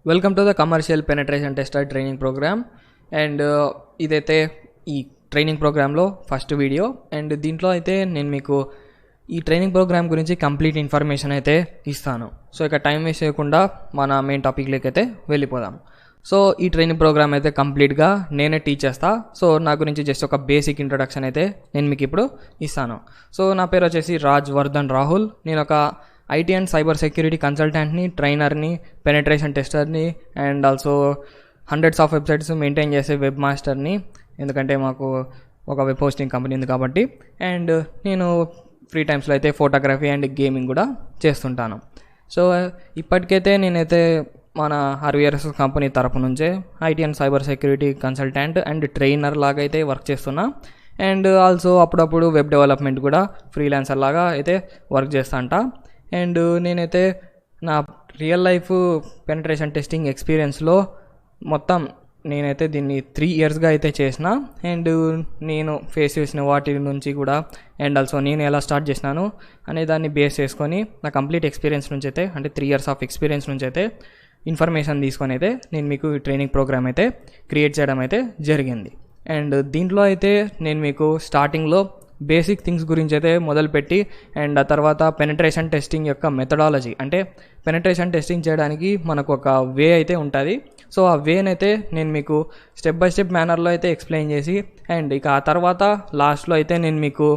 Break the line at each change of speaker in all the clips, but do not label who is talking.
Welcome to the commercial penetration tester training program. And ఇదైతే ఈ training ప్రోగ్రాంలో first video. And దీంట్లో అయితే నేను మీకు ఈ ట్రైనింగ్ ప్రోగ్రామ్ గురించి కంప్లీట్ ఇన్ఫర్మేషన్ అయితే ఇస్తాను. సో ఇక టైం వేస్ట్ చేయకుండా మన మెయిన్ టాపిక్లోకి అయితే వెళ్ళిపోదాం. సో ఈ ట్రైనింగ్ ప్రోగ్రామ్ అయితే కంప్లీట్గా నేనే టీచ్ చేస్తా. సో నా గురించి జస్ట్ ఒక బేసిక్ ఇంట్రొడక్షన్ అయితే నేను మీకు ఇప్పుడు ఇస్తాను. సో నా పేరు వచ్చేసి రాజ్వర్ధన్ రాహుల్. నేను ఒక ఐటీ అండ్ సైబర్ సెక్యూరిటీ కన్సల్టెంట్ని, ట్రైనర్ని, పెనట్రేషన్ టెస్టర్ని and also hundreds of websites maintain చేసే వెబ్ మాస్టర్ని, ఎందుకంటే మాకు ఒక వెబ్ హోస్టింగ్ కంపెనీ ఉంది కాబట్టి. అండ్ నేను ఫ్రీ టైమ్స్లో అయితే ఫోటోగ్రఫీ అండ్ గేమింగ్ కూడా చేస్తుంటాను. సో ఇప్పటికైతే నేనైతే మన ఆర్వీఆర్ఎస్ కంపెనీ తరపు నుంచే IT and cyber security consultant and trainer లాగా అయితే వర్క్ చేస్తున్నా. అండ్ ఆల్సో అప్పుడప్పుడు వెబ్ డెవలప్మెంట్ కూడా ఫ్రీలాన్సర్ లాగా అయితే వర్క్ చేస్తా. అండ్ నేనైతే నా రియల్ లైఫ్ పెనట్రేషన్ టెస్టింగ్ ఎక్స్పీరియన్స్లో మొత్తం నేనైతే దీన్ని 3 ఇయర్స్గా అయితే చేసిన. అండ్ నేను ఫేస్ చేసిన వాటి నుంచి కూడా అండ్ ఆల్సో నేను ఎలా స్టార్ట్ చేసినాను అనే దాన్ని బేస్ చేసుకొని నా కంప్లీట్ ఎక్స్పీరియన్స్ నుంచి అయితే, అంటే 3 ఇయర్స్ ఆఫ్ ఎక్స్పీరియన్స్ నుంచి అయితే ఇన్ఫర్మేషన్ తీసుకొని అయితే నేను మీకు ఈ ట్రైనింగ్ ప్రోగ్రామ్ అయితే క్రియేట్ చేయడం అయితే జరిగింది. అండ్ దీంట్లో అయితే నేను మీకు స్టార్టింగ్లో బేసిక్ థింగ్స్ గురించి అయితే మొదలుపెట్టి అండ్ ఆ తర్వాత పెనట్రేషన్ టెస్టింగ్ యొక్క మెథడాలజీ, అంటే పెనట్రేషన్ టెస్టింగ్ చేయడానికి మనకు ఒక వే అయితే ఉంటుంది. సో ఆ వేనైతే నేను మీకు స్టెప్ బై స్టెప్ మేనర్లో అయితే ఎక్స్ప్లెయిన్ చేసి అండ్ ఇక ఆ తర్వాత లాస్ట్లో అయితే నేను మీకు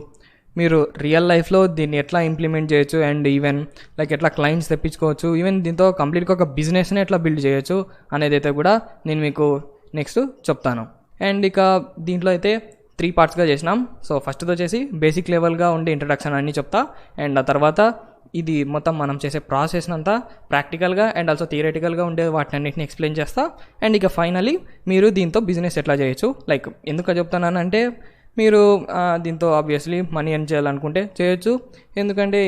మీరు రియల్ లైఫ్లో దీన్ని ఎట్లా ఇంప్లిమెంట్ చేయొచ్చు అండ్ ఈవెన్ లైక్ ఎట్లా క్లయింట్స్ తెప్పించుకోవచ్చు, ఈవెన్ దీంతో కంప్లీట్గా ఒక బిజినెస్ని ఎట్లా బిల్డ్ చేయొచ్చు అనేది అయితే కూడా నేను మీకు నెక్స్ట్ చెప్తాను. అండ్ ఇక దీంట్లో అయితే 3 పార్ట్స్గా చేసినాం. సో ఫస్ట్ది వచ్చేసి బేసిక్ లెవెల్గా ఉండే ఇంట్రడక్షన్ అన్నీ చెప్తా. అండ్ ఆ తర్వాత ఇది మొత్తం మనం చేసే ప్రాసెస్ అంతా ప్రాక్టికల్గా అండ్ ఆల్సో థియరిటికల్గా ఉండే వాటినన్నింటిని ఎక్స్ప్లెయిన్ చేస్తా. అండ్ ఇక ఫైనలీ మీరు దీంతో బిజినెస్ ఎట్లా చేయొచ్చు, లైక్ ఎందుకు చెప్తానంటే మీరు దీంతో ఆబ్వియస్లీ మనీ ఎర్న్ చేయాలనుకుంటే చేయొచ్చు, ఎందుకంటే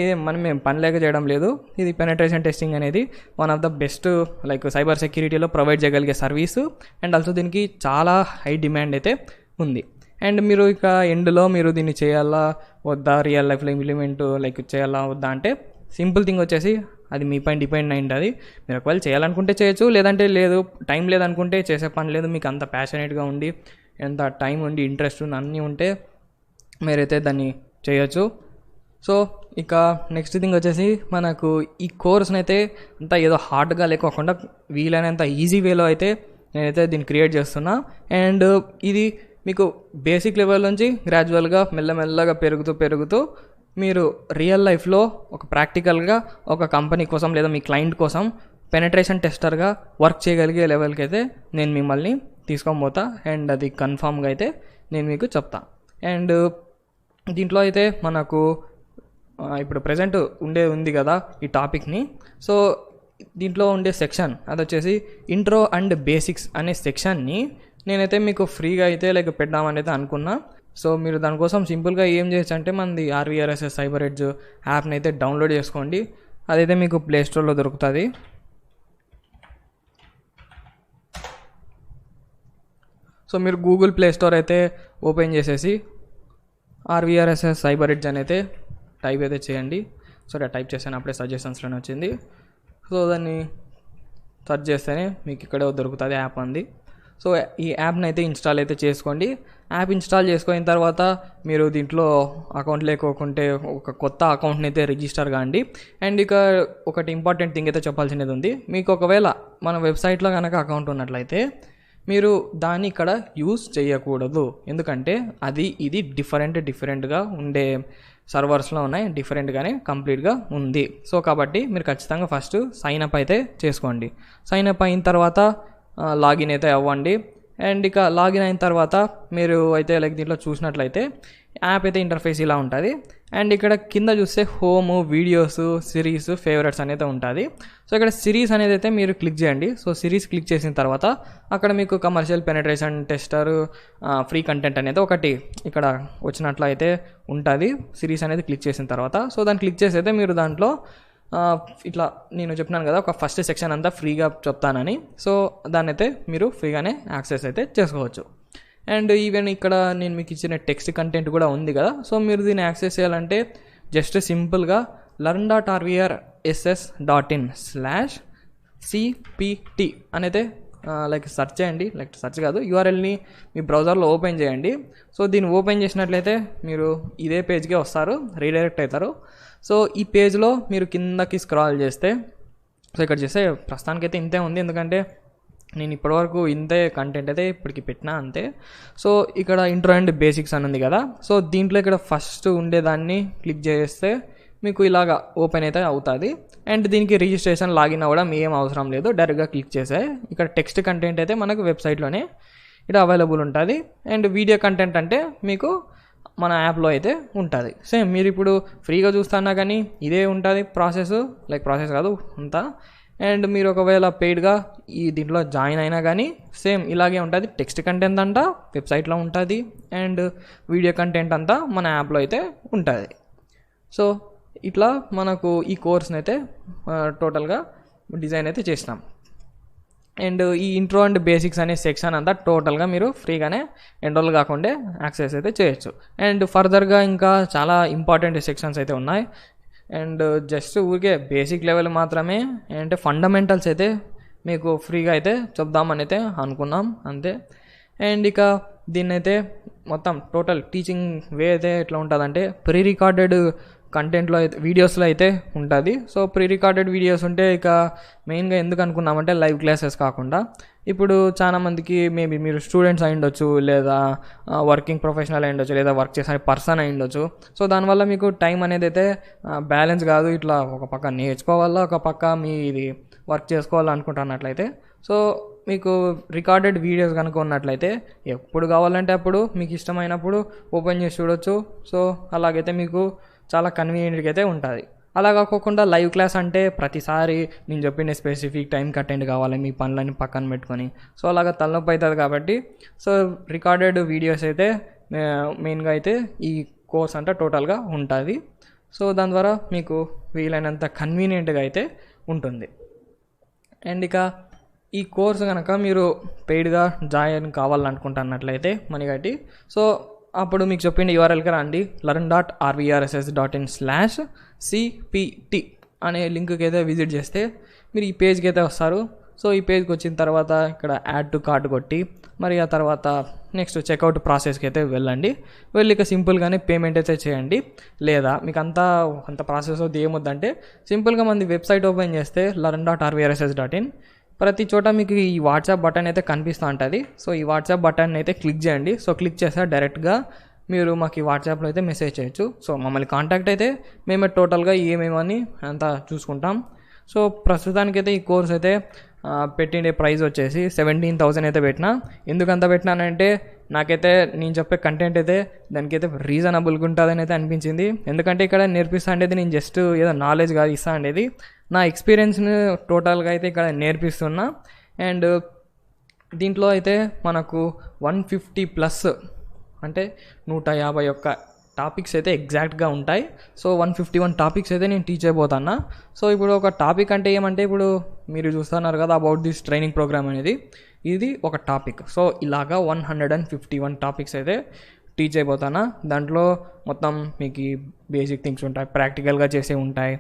మేము పని లేక చేయడం లేదు. ఇది పెనట్రేషన్ టెస్టింగ్ అనేది one of the best like cyber సెక్యూరిటీలో ప్రొవైడ్ చేయగలిగే సర్వీసు. అండ్ ఆల్సో దీనికి చాలా హై డిమాండ్ అయితే ఉంది. అండ్ మీరు ఇక ఎండ్లో మీరు దీన్ని చేయాలా వద్దా, రియల్ లైఫ్లో ఇంప్లిమెంట్ లైక్ చేయాలా వద్దా అంటే సింపుల్ థింగ్ వచ్చేసి అది మీ పైన డిపెండ్ అయి ఉంటుంది. మీరు ఒకవేళ చేయాలనుకుంటే చేయొచ్చు, లేదంటే లేదు, టైం లేదనుకుంటే చేసే పని లేదు, మీకు అంత ప్యాషనేట్గా ఉండి ఎంత టైం ఉండి ఇంట్రెస్ట్ అన్నీ ఉంటే మీరైతే దాన్ని చేయొచ్చు. సో ఇక నెక్స్ట్ థింగ్ వచ్చేసి మనకు ఈ కోర్స్ని అయితే అంతా ఏదో హార్డ్గా లేకోకుండా వీలైనంత ఈజీ వేలో అయితే నేనైతే దీన్ని క్రియేట్ చేస్తున్నా. అండ్ ఇది మీకు బేసిక్ లెవెల్ నుంచి గ్రాడ్యువల్గా మెల్లమెల్లగా పెరుగుతూ మీరు రియల్ లైఫ్లో ఒక ప్రాక్టికల్గా ఒక కంపెనీ కోసం లేదా మీ క్లయింట్ కోసం పెనట్రేషన్ టెస్టర్గా వర్క్ చేయగలిగే లెవెల్కి అయితే నేను మిమ్మల్ని తీసుకొని పోతా. అండ్ అది కన్ఫామ్గా అయితే నేను మీకు చెప్తా. అండ్ దీంట్లో అయితే మనకు ఇప్పుడు ప్రజెంట్ ఉంది కదా ఈ టాపిక్ని. సో దీంట్లో ఉండే సెక్షన్ అది వచ్చేసి ఇంట్రో అండ్ బేసిక్స్ అనే సెక్షన్ని నేనైతే మీకు ఫ్రీగా అయితే లైక్ పెడదామని అయితే అనుకున్నా. సో మీరు దానికోసం సింపుల్గా ఏం చేయొచ్చు అంటే మనది ఆర్వీఆర్ఎస్ సైబర్ ఎడ్జ్ యాప్ని అయితే డౌన్లోడ్ చేసుకోండి. అదైతే మీకు ప్లేస్టోర్లో దొరుకుతుంది. సో మీరు గూగుల్ ప్లే స్టోర్ అయితే ఓపెన్ చేసేసి ఆర్వీఆర్ఎస్ఎస్ సైబర్ ఎడ్జ్ అని అయితే టైప్ అయితే చేయండి. సో టైప్ చేశాను, అప్పుడే సజెషన్స్లోనే వచ్చింది. సో దాన్ని సెర్చ్ చేస్తేనే మీకు ఇక్కడే దొరుకుతుంది యాప్ అంది. సో ఈ యాప్ని అయితే ఇన్స్టాల్ అయితే చేసుకోండి. యాప్ ఇన్స్టాల్ చేసుకున్న తర్వాత మీరు దీంట్లో అకౌంట్ లేకోకుంటే ఒక కొత్త అకౌంట్ని అయితే రిజిస్టర్ కాండి. అండ్ ఇక ఒకటి ఇంపార్టెంట్ థింగ్ అయితే చెప్పాల్సినది ఉంది. మీకు ఒకవేళ మన వెబ్సైట్లో కనుక అకౌంట్ ఉన్నట్లయితే మీరు దాన్ని ఇక్కడ యూజ్ చేయకూడదు, ఎందుకంటే ఇది డిఫరెంట్గా ఉండే సర్వర్స్లో ఉన్నాయి, డిఫరెంట్గానే కంప్లీట్గా ఉంది. సో కాబట్టి మీరు ఖచ్చితంగా ఫస్ట్ సైన్ అప్ అయితే చేసుకోండి. సైన్ అప్ అయిన తర్వాత లాగిన్ అయితే అవ్వండి. అండ్ ఇక లాగిన్ అయిన తర్వాత మీరు అయితే లైక్ దీంట్లో చూసినట్లయితే యాప్ అయితే ఇంటర్ఫేస్ ఇలా ఉంటుంది. అండ్ ఇక్కడ కింద చూస్తే హోమ్, వీడియోస్, సిరీస్, ఫేవరెట్స్ అనేది ఉంటుంది. సో ఇక్కడ సిరీస్ అనేది అయితే మీరు క్లిక్ చేయండి. సో సిరీస్ క్లిక్ చేసిన తర్వాత అక్కడ మీకు commercial penetration tester free content అనేది ఒకటి ఇక్కడ వచ్చినట్లయితే ఉంటుంది. సిరీస్ అనేది క్లిక్ చేసిన తర్వాత సో దాన్ని క్లిక్ చేసి అయితే మీరు దాంట్లో ఇట్లా నేను చెప్పినాను కదా ఒక ఫస్ట్ సెక్షన్ అంతా ఫ్రీగా చెప్తానని. సో దాన్ని అయితే మీరు ఫ్రీగానే యాక్సెస్ అయితే చేసుకోవచ్చు. అండ్ ఈవెన్ ఇక్కడ నేను మీకు ఇచ్చిన టెక్స్ట్ కంటెంట్ కూడా ఉంది కదా. సో మీరు దీన్ని యాక్సెస్ చేయాలంటే జస్ట్ సింపుల్గా learn.rvrss.in/ CPT అనేది లైక్ సెర్చ్ చేయండి, లైక్ సెర్చ్ కాదు, యూఆర్ఎల్ని మీ బ్రౌజర్లో ఓపెన్ చేయండి. సో దీన్ని ఓపెన్ చేసినట్లయితే మీరు ఇదే పేజ్కే వస్తారు, రీడైరెక్ట్ అవుతారు. సో ఈ పేజ్లో మీరు కిందకి స్క్రాల్ చేస్తే, సో ఇక్కడ చేస్తే ప్రస్తుతానికైతే ఇంతే ఉంది, ఎందుకంటే నేను ఇప్పటివరకు ఇంతే కంటెంట్ అయితే ఇప్పటికి పెట్టినా అంతే. సో ఇక్కడ ఇంట్రో అండ్ బేసిక్స్ అని ఉంది కదా, సో దీంట్లో ఇక్కడ ఫస్ట్ ఉండేదాన్ని క్లిక్ చేస్తే మీకు ఇలాగా ఓపెన్ అయితే అవుతుంది. అండ్ దీనికి రిజిస్ట్రేషన్ లాగిన్ అవ్వడం ఏం అవసరం లేదు, డైరెక్ట్గా క్లిక్ చేసే ఇక్కడ టెక్స్ట్ కంటెంట్ అయితే మనకు వెబ్సైట్లోనే ఇక్కడ అవైలబుల్ ఉంటుంది. అండ్ వీడియో కంటెంట్ అంటే మీకు మన యాప్లో అయితే ఉంటుంది. సేమ్ మీరు ఇప్పుడు ఫ్రీగా చూస్తున్నా కానీ ఇదే ఉంటుంది ప్రాసెస్, లైక్ ప్రాసెస్ కాదు అంతా. అండ్ మీరు ఒకవేళ పెయిడ్గా ఈ దీంట్లో జాయిన్ అయినా కానీ సేమ్ ఇలాగే ఉంటుంది. టెక్స్ట్ కంటెంట్ అంతా వెబ్సైట్లో ఉంటుంది అండ్ వీడియో కంటెంట్ అంతా మన యాప్లో అయితే ఉంటుంది. సో ఇట్లా మనకు ఈ కోర్స్ని అయితే టోటల్గా డిజైన్ అయితే చేసినాం. అండ్ ఈ ఇంట్రో అండ్ బేసిక్స్ అనే సెక్షన్ అంతా టోటల్గా మీరు ఫ్రీగానే ఎన్రోల్ కాకుండా యాక్సెస్ అయితే చేయొచ్చు. అండ్ ఫర్దర్గా ఇంకా చాలా ఇంపార్టెంట్ సెక్షన్స్ అయితే ఉన్నాయి. అండ్ జస్ట్ ఊరికే బేసిక్ లెవెల్ మాత్రమే, అంటే ఫండమెంటల్స్ అయితే మీకు ఫ్రీగా అయితే చెప్దామని అయితే అనుకున్నాం అంతే. అండ్ ఇక దీన్ని అయితే మొత్తం టోటల్ టీచింగ్ వే అయితే ఎట్లా ఉంటుందంటే ప్రీ రికార్డెడ్ కంటెంట్లో అయితే వీడియోస్లో అయితే ఉంటుంది. సో ప్రీ రికార్డెడ్ వీడియోస్ ఉంటే ఇక మెయిన్గా ఎందుకు అనుకున్నామంటే లైవ్ క్లాసెస్ కాకుండా, ఇప్పుడు చాలామందికి మేబీ మీరు స్టూడెంట్స్ అయి ఉండొచ్చు, లేదా వర్కింగ్ ప్రొఫెషనల్ అయి ఉండొచ్చు, లేదా వర్క్ చేసే పర్సన్ అయి ఉండొచ్చు. సో దానివల్ల మీకు టైం అనేది అయితే బ్యాలెన్స్ కాదు, ఇట్లా ఒక పక్క నేర్చుకోవాలా, ఒక పక్క మీ ఇది వర్క్ చేసుకోవాలనుకుంటున్నట్లయితే, సో మీకు రికార్డెడ్ వీడియోస్ కనుక ఉన్నట్లయితే ఎప్పుడు కావాలంటే అప్పుడు మీకు ఇష్టమైనప్పుడు ఓపెన్ చేసి చూడొచ్చు. సో అలాగైతే మీకు చాలా కన్వీనియంట్గా అయితే ఉంటుంది. అలా కాకుండా లైవ్ క్లాస్ అంటే ప్రతిసారి నేను చెప్పిన స్పెసిఫిక్ టైంకి అటెండ్ కావాలి, మీ పనులని పక్కన పెట్టుకొని, సో అలాగా తలనొప్పి అవుతుంది. కాబట్టి సో రికార్డెడ్ వీడియోస్ అయితే మెయిన్గా అయితే ఈ కోర్స్ అంతా టోటల్గా ఉంటుంది. సో దాని ద్వారా మీకు వీలైనంత కన్వీనియంట్గా అయితే ఉంటుంది. అండ్ ఇక ఈ కోర్స్ కనుక మీరు పెయిడ్గా జాయిన్ కావాలనుకుంటున్నట్లయితే మనీ కట్టి, సో అప్పుడు మీకు చెప్పింది యూఆర్ఎల్కి రండి, learn.rvrss.in/cpt అనే లింక్కి అయితే విజిట్ చేస్తే మీరు ఈ పేజ్కి అయితే వస్తారు. సో ఈ పేజ్కి వచ్చిన తర్వాత ఇక్కడ యాడ్ టు కార్ట్ కొట్టి మరి ఆ తర్వాత నెక్స్ట్ చెక్అవుట్ ప్రాసెస్కి అయితే వెళ్ళండి. వెళ్ళి ఇక సింపుల్గానే పేమెంట్ అయితే చేయండి. లేదా మీకు అంత ప్రాసెస్ వద్దు, ఏమొద్దంటే సింపుల్గా మంది వెబ్సైట్ ఓపెన్ చేస్తే learn.rvrss.in ప్రతి చోట మీకు ఈ వాట్సాప్ బటన్ అయితే కనిపిస్తూ ఉంటుంది. సో ఈ వాట్సాప్ బటన్ అయితే క్లిక్ చేయండి. సో క్లిక్ చేస్తే డైరెక్ట్గా మీరు మాకు ఈ వాట్సాప్లో అయితే మెసేజ్ చేయొచ్చు. సో మమ్మల్ని కాంటాక్ట్ అయితే మేమే టోటల్గా ఏమేమని అంతా చూసుకుంటాం. సో ప్రస్తుతానికైతే ఈ కోర్స్ అయితే పెట్టిండే ప్రైస్ వచ్చేసి 17,000 అయితే పెట్టినా. ఎందుకంత పెట్టినానంటే నాకైతే నేను చెప్పే కంటెంట్ అయితే దానికైతే రీజనబుల్గా ఉంటుందని అయితే అనిపించింది. ఎందుకంటే ఇక్కడ నేర్పిస్తా అనేది నేను జస్ట్ ఏదో నాలెడ్జ్ కాదు ఇస్తా అనేది, నా ఎక్స్పీరియన్స్ని టోటల్గా అయితే ఇక్కడ నేర్పిస్తున్నా. అండ్ దీంట్లో అయితే మనకు 150+ అంటే 151 టాపిక్స్ అయితే ఎగ్జాక్ట్గా ఉంటాయి. సో 151 టాపిక్స్ అయితే నేను టీచ్ అయిపోతున్నా. సో ఇప్పుడు ఒక టాపిక్ అంటే ఏమంటే ఇప్పుడు మీరు చూస్తున్నారు కదా అబౌట్ దిస్ ట్రైనింగ్ ప్రోగ్రామ్ అనేది, ఇది ఒక టాపిక్. సో ఇలాగా 151 టాపిక్స్ అయితే టీచ్ అయిపోతానా. దాంట్లో మొత్తం మీకు బేసిక్ థింగ్స్ ఉంటాయి, ప్రాక్టికల్గా చేసే ఉంటాయి,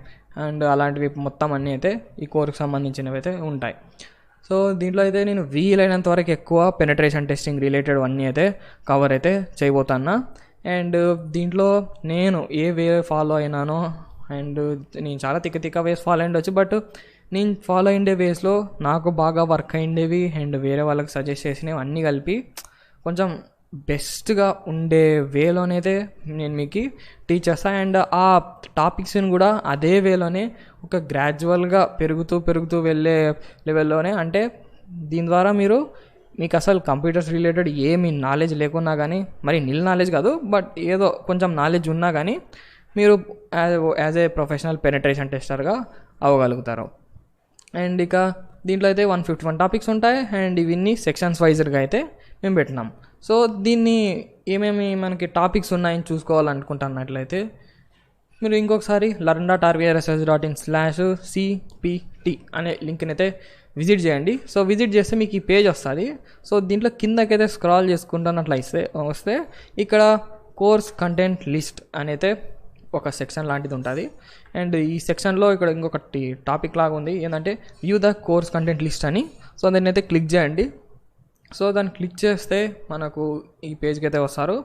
అండ్ అలాంటివి మొత్తం అన్నీ అయితే ఈ కోర్స్కి సంబంధించినవి అయితే ఉంటాయి. సో దీంట్లో అయితే నేను వీలైనంత వరకు ఎక్కువ పెనట్రేషన్ టెస్టింగ్ రిలేటెడ్ అన్నీ అయితే కవర్ అయితే చేయబోతున్నా. అండ్ దీంట్లో నేను ఏ వే ఫాలో అయినానో, అండ్ నేను చాలా తిక్క వేస్ ఫాలో అయ్యిండొచ్చు, బట్ నేను ఫాలో అయ్యే వేస్లో నాకు బాగా వర్క్ అయ్యేవి అండ్ వేరే వాళ్ళకి సజెస్ట్ చేసినవి అన్నీ కలిపి కొంచెం బెస్ట్గా ఉండే వేలోనైతే నేను మీకు టీచ్ చేస్తాను. అండ్ ఆ టాపిక్స్ని కూడా అదే వేలోనే ఒక గ్రాడ్యువల్గా పెరుగుతూ వెళ్ళే లెవెల్లోనే, అంటే దీని ద్వారా మీకు అసలు కంప్యూటర్స్ రిలేటెడ్ ఏమి నాలెడ్జ్ లేకున్నా కానీ, మరి నిల్ నాలెడ్జ్ కాదు బట్ ఏదో కొంచెం నాలెడ్జ్ ఉన్నా కానీ మీరు యాజ్ ఏ ప్రొఫెషనల్ పెనట్రేషన్ టెస్టర్గా అవ్వగలుగుతారు. అండ్ ఇక దీంట్లో అయితే 151 టాపిక్స్ ఉంటాయి. అండ్ ఇవన్నీ సెక్షన్స్ వైజ్గా అయితే మేము పెట్టినాం. సో దీన్ని ఏమేమి మనకి టాపిక్స్ ఉన్నాయని చూసుకోవాలనుకుంటున్నట్లయితే మీరు ఇంకొకసారి learn.rvrss.in/cpt అనే లింక్ని అయితే విజిట్ చేయండి. సో విజిట్ చేస్తే మీకు ఈ పేజ్ వస్తుంది. సో దీంట్లో కిందకైతే స్క్రాల్ చేసుకుంటున్నట్లయితే వస్తే ఇక్కడ కోర్స్ కంటెంట్ లిస్ట్ అని అయితే ఒక సెక్షన్ లాంటిది ఉంటుంది. అండ్ ఈ సెక్షన్లో ఇక్కడ ఇంకొకటి టాపిక్ లాగా ఉంది, ఏంటంటే view the course content list అని. సో దాన్ని అయితే క్లిక్ చేయండి. సో దాన్ని క్లిక్ చేస్తే మనకు ఈ పేజ్కి అయితే వస్తారు.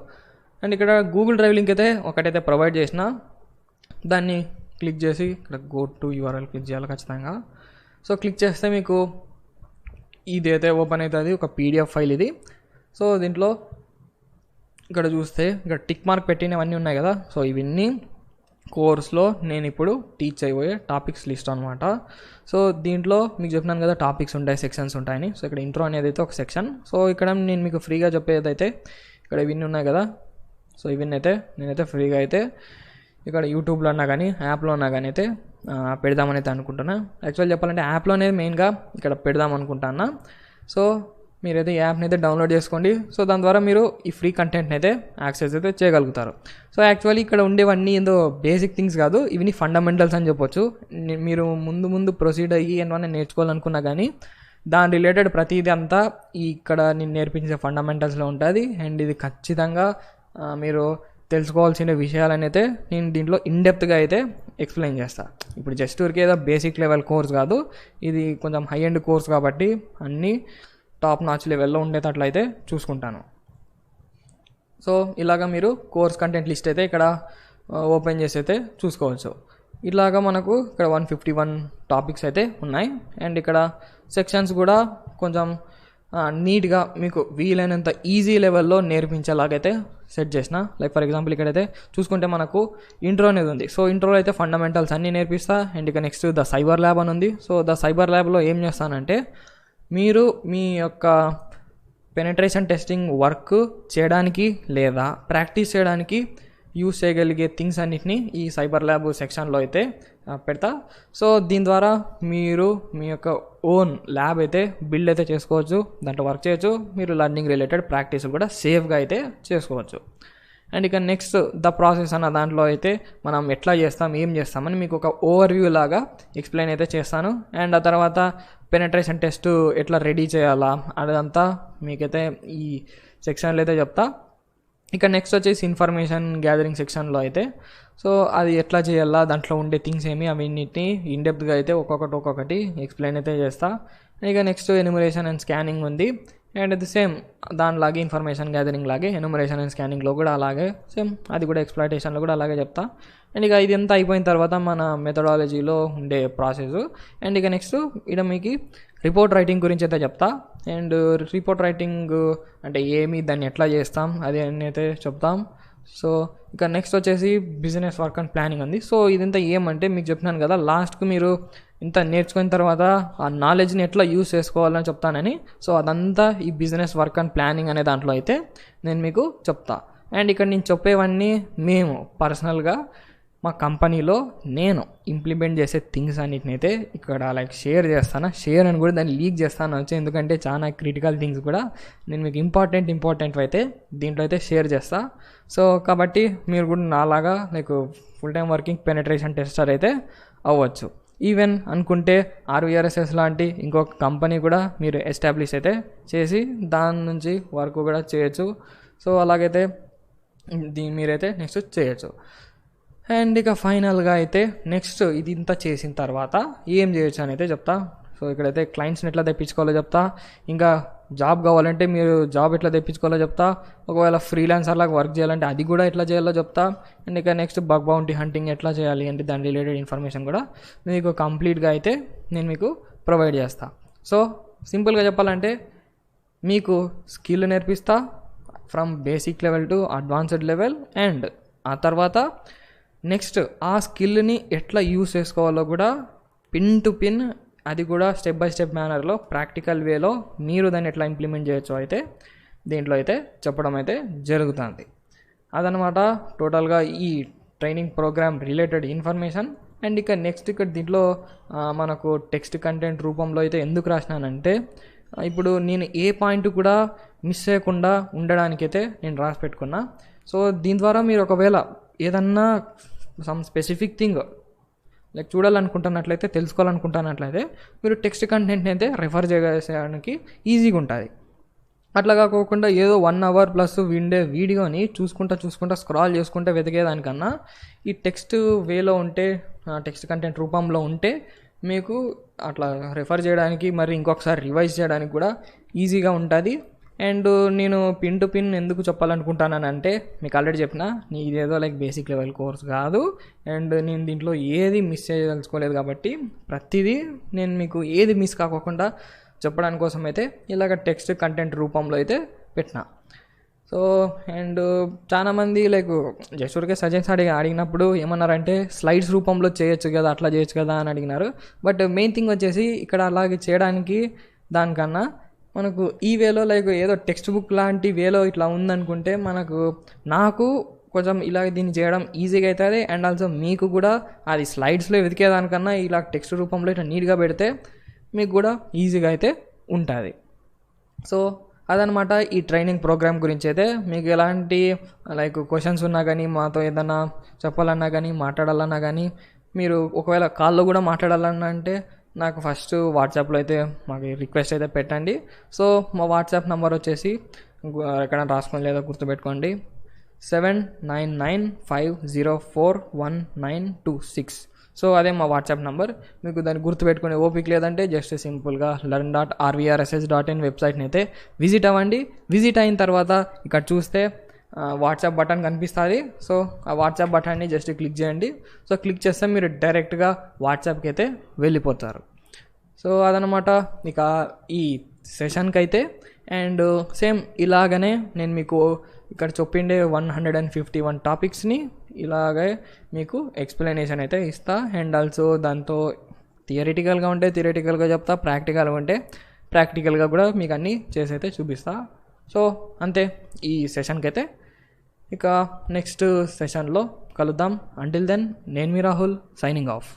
అండ్ ఇక్కడ గూగుల్ డ్రైవ్ లింక్ అయితే ఒకటైతే ప్రొవైడ్ చేసిన, దాన్ని క్లిక్ చేసి ఇక్కడ గో టు యూఆర్ఎల్ క్లిక్ చేయాలి ఖచ్చితంగా. సో క్లిక్ చేస్తే మీకు ఇది అయితే ఓపెన్ అవుతుంది, ఒక పీడిఎఫ్ ఫైల్ ఇది. సో దీంట్లో ఇక్కడ చూస్తే ఇక్కడ టిక్ మార్క్ పెట్టినవన్నీ ఉన్నాయి కదా, సో ఇవన్నీ కోర్స్లో నేను ఇప్పుడు టీచ్ అయిపోయే టాపిక్స్ లిస్ట్ అనమాట. సో దీంట్లో మీకు చెప్పినాను కదా టాపిక్స్ ఉంటాయి, సెక్షన్స్ ఉంటాయని. సో ఇక్కడ ఇంట్రో అనేది అయితే ఒక సెక్షన్. సో ఇక్కడ నేను మీకు ఫ్రీగా చెప్పేది అయితే ఇక్కడ ఇవన్నీ ఉన్నాయి కదా, సో ఇవన్నీ అయితే నేనైతే ఫ్రీగా అయితే ఇక్కడ యూట్యూబ్లో అన్నా కానీ యాప్లో అన్నా కానీ అయితే పెడదామని అయితే అనుకుంటున్నా. యాక్చువల్ చెప్పాలంటే యాప్లో అనేది మెయిన్గా ఇక్కడ పెడదాం అనుకుంటున్నా. సో మీరైతే ఈ యాప్ని అయితే డౌన్లోడ్ చేసుకోండి. సో దాని ద్వారా మీరు ఈ ఫ్రీ కంటెంట్ని అయితే యాక్సెస్ అయితే చేయగలుగుతారు. సో యాక్చువల్లీ ఇక్కడ ఉండేవన్నీ ఏదో బేసిక్ థింగ్స్ కాదు, ఇవన్నీ ఫండమెంటల్స్ అని చెప్పొచ్చు. మీరు ముందు ప్రొసీడ్ అయ్యి ఏమన్నా నేర్చుకోవాలనుకున్నా కానీ దాని రిలేటెడ్ ప్రతిదీ అంతా ఇక్కడ నేను నేర్పించే ఫండమెంటల్స్లో ఉంటుంది. అండ్ ఇది ఖచ్చితంగా మీరు తెలుసుకోవాల్సిన విషయాలని అయితే నేను దీంట్లో ఇన్డెప్త్గా అయితే ఎక్స్ప్లెయిన్ చేస్తాను. ఇప్పుడు జస్ట్ ఊరికే ఏదో బేసిక్ లెవెల్ కోర్స్ కాదు, ఇది కొంచెం హై ఎండ్ కోర్స్ కాబట్టి అన్నీ టాప్ నాచ్ లెవెల్లో ఉండేటట్లయితే చూసుకుంటాను. సో ఇలాగ మీరు కోర్స్ కంటెంట్ లిస్ట్ అయితే ఇక్కడ ఓపెన్ చేసి అయితే చూసుకోవచ్చు. ఇలాగా మనకు ఇక్కడ 151 టాపిక్స్ అయితే ఉన్నాయి. అండ్ ఇక్కడ సెక్షన్స్ కూడా కొంచెం నీట్గా మీకు వీలైనంత ఈజీ లెవెల్లో నేర్పించేలాగైతే సెట్ చేసిన. లైక్ ఫర్ ఎగ్జాంపుల్ ఇక్కడైతే చూసుకుంటే మనకు ఇంట్రో అనేది ఉంది. సో ఇంట్రోలో అయితే ఫండమెంటల్స్ అన్నీ నేర్పిస్తా. అండ్ ఇక నెక్స్ట్ ద సైబర్ ల్యాబ్ అని ఉంది. సో ద సైబర్ ల్యాబ్లో ఏం చేస్తానంటే మీరు మీ యొక్క పెనట్రేషన్ టెస్టింగ్ వర్క్ చేయడానికి లేదా ప్రాక్టీస్ చేయడానికి యూస్ చేయగలిగే థింగ్స్ అన్నిటిని ఈ సైబర్ ల్యాబ్ సెక్షన్లో అయితే పెడతా. సో దీని ద్వారా మీరు మీ యొక్క ఓన్ ల్యాబ్ అయితే బిల్డ్ అయితే చేసుకోవచ్చు, దాంట్లో వర్క్ చేయొచ్చు. మీరు లర్నింగ్ రిలేటెడ్ ప్రాక్టీస్ కూడా సేఫ్గా అయితే చేసుకోవచ్చు. అండ్ ఇక నెక్స్ట్ ద ప్రాసెస్ అన్న దాంట్లో అయితే మనం ఎట్లా చేస్తాం, ఏం చేస్తామని మీకు ఒక ఓవర్వ్యూ లాగా ఎక్స్ప్లెయిన్ అయితే చేస్తాను. అండ్ ఆ తర్వాత పెనట్రేషన్ టెస్ట్ ఎట్లా రెడీ చేయాలా అదంతా మీకైతే ఈ సెక్షన్లో అయితే చెప్తా. ఇక నెక్స్ట్ వచ్చేసి ఇన్ఫర్మేషన్ గ్యాదరింగ్ సెక్షన్లో అయితే సో అది ఎట్లా చేయాలా, దాంట్లో ఉండే థింగ్స్ ఏమి, అవన్నిటిని ఇన్డెప్త్గా అయితే ఒక్కొక్కటి ఎక్స్ప్లెయిన్ అయితే చేస్తా. ఇక నెక్స్ట్ ఎన్యూమరేషన్ అండ్ స్కానింగ్ ఉంది. అండ్ అది సేమ్ దానిలాగే ఇన్ఫర్మేషన్ గ్యాదరింగ్ లాగే ఎన్యూమరేషన్ అండ్ స్కానింగ్లో కూడా అలాగే సేమ్, అది కూడా ఎక్స్‌ప్లాయిటేషన్లో కూడా అలాగే చెప్తా. అండ్ ఇక ఇదంతా అయిపోయిన తర్వాత మన మెథడాలజీలో ఉండే ప్రాసెస్. అండ్ ఇక నెక్స్ట్ ఇక్కడ మీకు రిపోర్ట్ రైటింగ్ గురించి అయితే చెప్తా. అండ్ రిపోర్ట్ రైటింగ్ అంటే ఏమి, దాన్ని ఎట్లా చేస్తాం అది అని అయితే చెప్తాం. సో ఇక నెక్స్ట్ వచ్చేసి బిజినెస్ వర్క్ అండ్ ప్లానింగ్ ఉంది. సో ఇదంతా ఏమంటే మీకు చెప్తున్నాను కదా లాస్ట్కి మీరు ఇంత నేర్చుకున్న తర్వాత ఆ నాలెడ్జ్ని ఎట్లా యూస్ చేసుకోవాలని చెప్తానని. సో అదంతా ఈ బిజినెస్ వర్క్ అండ్ ప్లానింగ్ అనే దాంట్లో అయితే నేను మీకు చెప్తా. అండ్ ఇక్కడ నేను చెప్పేవన్నీ మేము పర్సనల్గా మా కంపెనీలో నేను ఇంప్లిమెంట్ చేసే థింగ్స్ అన్నిటిని అయితే ఇక్కడ లైక్ షేర్ చేస్తాను. షేర్ అని కూడా దాన్ని లీక్ చేస్తాను వచ్చి, ఎందుకంటే చాలా క్రిటికల్ థింగ్స్ కూడా నేను మీకు ఇంపార్టెంట్ అయితే దీంట్లో అయితే షేర్ చేస్తా. సో కాబట్టి మీరు కూడా నాలాగా like full time working penetration tester అయితే అవ్వచ్చు. ఈవెన్ అనుకుంటే RVRSS లాంటి ఇంకొక కంపెనీ కూడా మీరు ఎస్టాబ్లిష్ అయితే చేసి దాని నుంచి వర్క్ కూడా చేయొచ్చు. సో అలాగైతే మీరైతే నెక్స్ట్ చేయొచ్చు. అండ్ ఇక ఫైనల్గా అయితే నెక్స్ట్ ఇది ఇంత చేసిన తర్వాత ఏం చేయొచ్చు అని అయితే చెప్తా. సో ఇక్కడైతే క్లయింట్స్ని ఎట్లా తెప్పించుకోవాలో చెప్తా. ఇంకా జాబ్ కావాలంటే మీరు జాబ్ ఎట్లా తెప్పించుకోవాలో చెప్తా. ఒకవేళ ఫ్రీలాన్సర్ లాగా వర్క్ చేయాలంటే అది కూడా ఎట్లా చేయాలో చెప్తా. అండ్ ఇక నెక్స్ట్ బగ్ బౌంటీ హంటింగ్ ఎట్లా చేయాలి అంటే దాని రిలేటెడ్ ఇన్ఫర్మేషన్ కూడా మీకు కంప్లీట్గా అయితే నేను మీకు ప్రొవైడ్ చేస్తా. సో సింపుల్గా చెప్పాలంటే మీకు స్కిల్ నేర్పిస్తా from basic level to advanced level. And ఆ తర్వాత నెక్స్ట్ ఆ స్కిల్ని ఎట్లా యూస్ చేసుకోవాలో కూడా పిన్ టు పిన్, అది కూడా స్టెప్ బై స్టెప్ మేనర్లో ప్రాక్టికల్ వేలో మీరు దాన్ని ఎట్లా ఇంప్లిమెంట్ చేయొచ్చో అయితే దీంట్లో అయితే చెప్పడం అయితే జరుగుతుంది. అదనమాట టోటల్గా ఈ training program related information. And ఇక నెక్స్ట్ ఇక్కడ దీంట్లో మనకు టెక్స్ట్ కంటెంట్ రూపంలో అయితే ఎందుకు రాసినానంటే ఇప్పుడు నేను ఏ పాయింట్ కూడా మిస్ చేయకుండా ఉండడానికైతే నేను రాసి పెట్టుకున్నా. సో దీని ద్వారా మీరు ఒకవేళ ఏదన్నా సమ్ స్పెసిఫిక్ థింగ్ లైక్ చూడాలనుకుంటున్నట్లయితే, తెలుసుకోవాలనుకుంటున్నట్లయితే మీరు టెక్స్ట్ కంటెంట్ని అయితే రెఫర్ చేయడానికి ఈజీగా ఉంటుంది. అట్లా కాకోకుండా ఏదో 1 అవర్ ప్లస్ విండే వీడియోని చూసుకుంటా స్క్రాల్ చేసుకుంటూ వెతికేదానికన్నా ఈ టెక్స్ట్ వేలో ఉంటే, టెక్స్ట్ కంటెంట్ రూపంలో ఉంటే మీకు అట్లా రెఫర్ చేయడానికి మరి ఇంకొకసారి రివైజ్ చేయడానికి కూడా ఈజీగా ఉంటుంది. అండ్ నేను పిన్ టు పిన్ ఎందుకు చెప్పాలనుకుంటానంటే మీకు ఆల్రెడీ చెప్పిన ఇదేదో లైక్ బేసిక్ లెవెల్ కోర్స్ కాదు, అండ్ నేను దీంట్లో ఏది మిస్ చేయదలుచుకోలేదు కాబట్టి ప్రతిదీ నేను మీకు ఏది మిస్ కాకోకుండా చెప్పడానికి కోసం అయితే ఇలాగ టెక్స్ట్ కంటెంట్ రూపంలో అయితే పెట్టిన. సో అండ్ చాలామంది లైక్ జస్ట్ ఊరికే సజెస్ట్ అడిగినప్పుడు ఏమన్నారంటే స్లైడ్స్ రూపంలో చేయొచ్చు కదా, అట్లా చేయొచ్చు కదా అని అడిగినారు. బట్ మెయిన్ థింగ్ వచ్చేసి ఇక్కడ అలాగే చేయడానికి దానికన్నా మనకు ఈ వేలో లైక్ ఏదో టెక్స్ట్ బుక్ లాంటి వేలో ఇట్లా ఉందనుకుంటే నాకు కొంచెం ఇలా దీన్ని చేయడం ఈజీగా అవుతుంది. అండ్ ఆల్సో మీకు కూడా అది స్లైడ్స్లో వెతికేదానికన్నా ఇలా టెక్స్ట్ రూపంలో ఇట్లా నీట్గా పెడితే మీకు కూడా ఈజీగా అయితే ఉంటుంది. సో అదనమాట ఈ ట్రైనింగ్ ప్రోగ్రామ్ గురించి అయితే. మీకు ఎలాంటి లైక్ క్వశ్చన్స్ ఉన్నా కానీ, మాతో ఏదన్నా చెప్పాలన్నా కానీ, మాట్లాడాలన్నా కానీ, మీరు ఒకవేళ కాల్లో కూడా మాట్లాడాలన్నా అంటే నాకు ఫస్ట్ వాట్సాప్లో అయితే మాకు రిక్వెస్ట్ అయితే పెట్టండి. సో మా వాట్సాప్ నెంబర్ వచ్చేసి ఎక్కడ రాసుకొని లేదా గుర్తుపెట్టుకోండి, 7995041926. సో అదే మా వాట్సాప్ నెంబర్. మీకు దాన్ని గుర్తుపెట్టుకునే ఓపిక లేదంటే జస్ట్ సింపుల్గా learn.rvrss.in వెబ్సైట్ని అయితే విజిట్ అవ్వండి. విజిట్ అయిన తర్వాత ఇక్కడ చూస్తే వాట్సాప్ బటన్ కనిపిస్తుంది. సో ఆ వాట్సాప్ బటన్ని జస్ట్ క్లిక్ చేయండి. సో క్లిక్ చేస్తే మీరు డైరెక్ట్గా వాట్సాప్కి అయితే వెళ్ళిపోతారు. సో అదనమాట ఇక ఈ సెషన్కి అయితే. అండ్ సేమ్ ఇలాగనే నేను మీకు ఇక్కడ చెప్పిండే 151 టాపిక్స్ని ఇలాగే మీకు ఎక్స్ప్లెనేషన్ అయితే ఇస్తా. అండ్ ఆల్సో దాంతో థియరిటికల్గా ఉంటే థియరిటికల్గా చెప్తా, ప్రాక్టికల్గా ఉంటే ప్రాక్టికల్గా కూడా మీకు అన్నీ చేసి అయితే చూపిస్తా. సో అంతే ఈ సెషన్కి అయితే. ఇక నెక్స్ట్ సెషన్లో కలుద్దాం. అంటిల్ దెన్ నేను మీ రాహుల్, సైనింగ్ ఆఫ్.